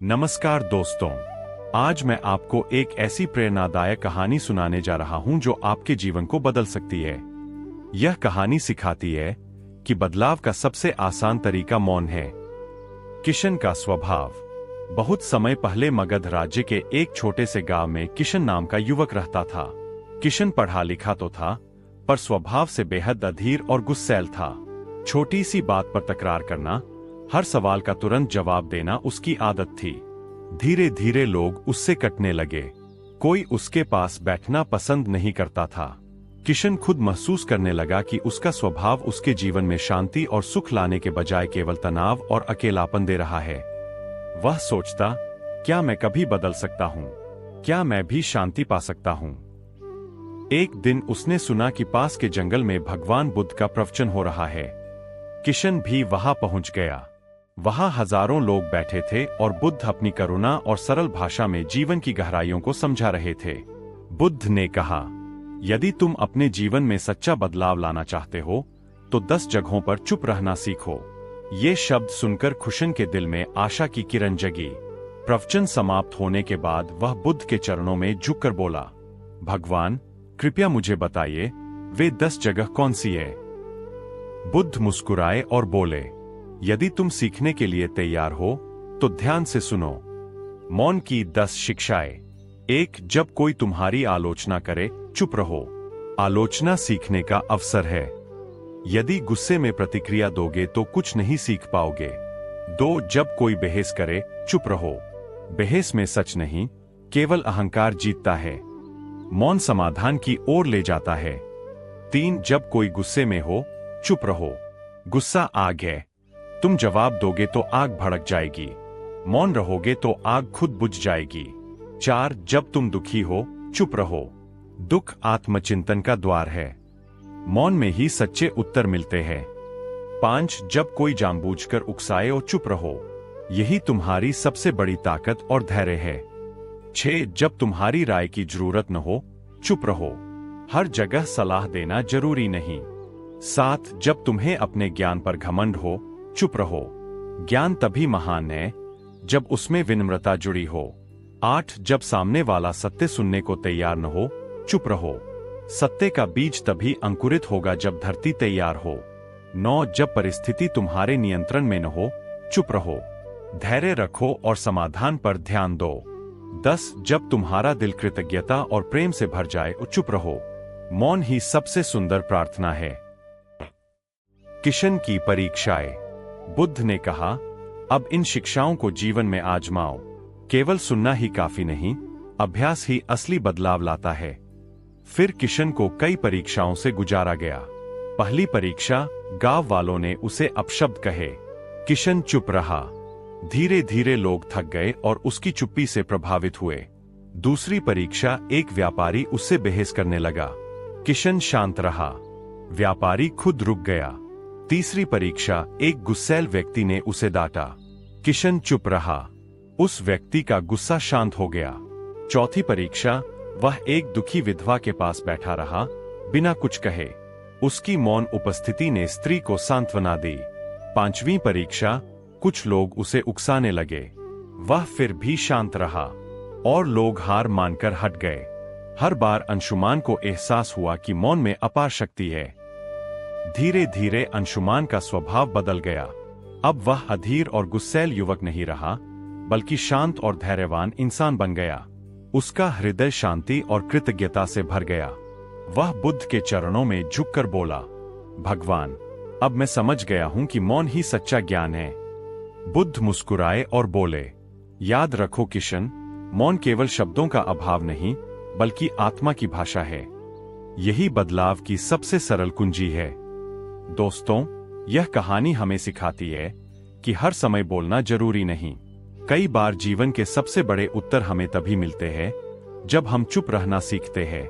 नमस्कार दोस्तों, आज मैं आपको एक ऐसी प्रेरणादायक कहानी सुनाने जा रहा हूं जो आपके जीवन को बदल सकती है। यह कहानी सिखाती है कि बदलाव का सबसे आसान तरीका मौन है। किशन का स्वभाव। बहुत समय पहले मगध राज्य के एक छोटे से गांव में किशन नाम का युवक रहता था। किशन पढ़ा लिखा तो था, पर स्वभाव से बेहद अधीर और गुस्सैल था। छोटी सी बात पर तकरार करना, हर सवाल का तुरंत जवाब देना उसकी आदत थी। धीरे धीरे लोग उससे कटने लगे। कोई उसके पास बैठना पसंद नहीं करता था। किशन खुद महसूस करने लगा कि उसका स्वभाव उसके जीवन में शांति और सुख लाने के बजाय केवल तनाव और अकेलापन दे रहा है। वह सोचता, क्या मैं कभी बदल सकता हूँ? क्या मैं भी शांति पा सकता हूँ? एक दिन उसने सुना कि पास के जंगल में भगवान बुद्ध का प्रवचन हो रहा है। किशन भी वहां पहुंच गया। वहां हजारों लोग बैठे थे और बुद्ध अपनी करुणा और सरल भाषा में जीवन की गहराइयों को समझा रहे थे। बुद्ध ने कहा, यदि तुम अपने जीवन में सच्चा बदलाव लाना चाहते हो, तो 10 जगहों पर चुप रहना सीखो। ये शब्द सुनकर किशन के दिल में आशा की किरण जगी। प्रवचन समाप्त होने के बाद वह बुद्ध के चरणों में झुककर बोला, भगवान, कृपया मुझे बताइए, वे 10 जगह कौन सी है? बुद्ध मुस्कुराए और बोले, यदि तुम सीखने के लिए तैयार हो तो ध्यान से सुनो। मौन की 10 शिक्षाएं। 1. जब कोई तुम्हारी आलोचना करे, चुप रहो। आलोचना सीखने का अवसर है। यदि गुस्से में प्रतिक्रिया दोगे तो कुछ नहीं सीख पाओगे। 2. जब कोई बहस करे, चुप रहो। बहस में सच नहीं, केवल अहंकार जीतता है। मौन समाधान की ओर ले जाता है। 3. जब कोई गुस्से में हो, चुप रहो। गुस्सा आग है, तुम जवाब दोगे तो आग भड़क जाएगी। मौन रहोगे तो आग खुद बुझ जाएगी। 4. जब तुम दुखी हो, चुप रहो। दुख आत्मचिंतन का द्वार है। मौन में ही सच्चे उत्तर मिलते हैं। 5. जब कोई जानबूझकर उकसाए और चुप रहो, यही तुम्हारी सबसे बड़ी ताकत और धैर्य है। 6. जब तुम्हारी राय की जरूरत न हो, चुप रहो। हर जगह सलाह देना जरूरी नहीं। 7. जब तुम्हें अपने ज्ञान पर घमंड हो, चुप रहो। ज्ञान तभी महान है जब उसमें विनम्रता जुड़ी हो। 8. जब सामने वाला सत्य सुनने को तैयार न हो, चुप रहो। सत्य का बीज तभी अंकुरित होगा जब धरती तैयार हो। 9. जब परिस्थिति तुम्हारे नियंत्रण में न हो, चुप रहो। धैर्य रखो और समाधान पर ध्यान दो। 10. जब तुम्हारा दिल कृतज्ञता और प्रेम से भर जाए, चुप रहो। मौन ही सबसे सुंदर प्रार्थना है। किशन की परीक्षाएं। बुद्ध ने कहा, अब इन शिक्षाओं को जीवन में आजमाओ। केवल सुनना ही काफी नहीं, अभ्यास ही असली बदलाव लाता है। फिर किशन को कई परीक्षाओं से गुजारा गया। पहली परीक्षा, गांव वालों ने उसे अपशब्द कहे। किशन चुप रहा। धीरे धीरे लोग थक गए और उसकी चुप्पी से प्रभावित हुए। दूसरी परीक्षा, एक व्यापारी उससे बहस करने लगा। किशन शांत रहा। व्यापारी खुद रुक गया। तीसरी परीक्षा, एक गुस्सैल व्यक्ति ने उसे डांटा। किशन चुप रहा। उस व्यक्ति का गुस्सा शांत हो गया। चौथी परीक्षा, वह एक दुखी विधवा के पास बैठा रहा, बिना कुछ कहे। उसकी मौन उपस्थिति ने स्त्री को सांत्वना दी। पांचवी परीक्षा, कुछ लोग उसे उकसाने लगे। वह फिर भी शांत रहा और लोग हार मानकर हट गए। हर बार अंशुमान को एहसास हुआ कि मौन में अपार शक्ति है। धीरे धीरे अंशुमान का स्वभाव बदल गया। अब वह अधीर और गुस्सैल युवक नहीं रहा, बल्कि शांत और धैर्यवान इंसान बन गया। उसका हृदय शांति और कृतज्ञता से भर गया। वह बुद्ध के चरणों में झुककर बोला, भगवान, अब मैं समझ गया हूं कि मौन ही सच्चा ज्ञान है। बुद्ध मुस्कुराए और बोले, याद रखो किशन, मौन केवल शब्दों का अभाव नहीं, बल्कि आत्मा की भाषा है। यही बदलाव की सबसे सरल कुंजी है। दोस्तों, यह कहानी हमें सिखाती है कि हर समय बोलना जरूरी नहीं। कई बार जीवन के सबसे बड़े उत्तर हमें तभी मिलते हैं जब हम चुप रहना सीखते हैं।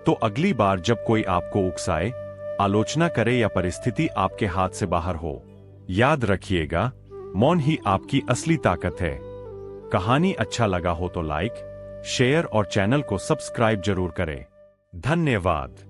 तो अगली बार जब कोई आपको उकसाए, आलोचना करे या परिस्थिति आपके हाथ से बाहर हो, याद रखिएगा, मौन ही आपकी असली ताकत है। कहानी अच्छा लगा हो तो लाइक, शेयर और चैनल को सब्सक्राइब जरूर करें। धन्यवाद।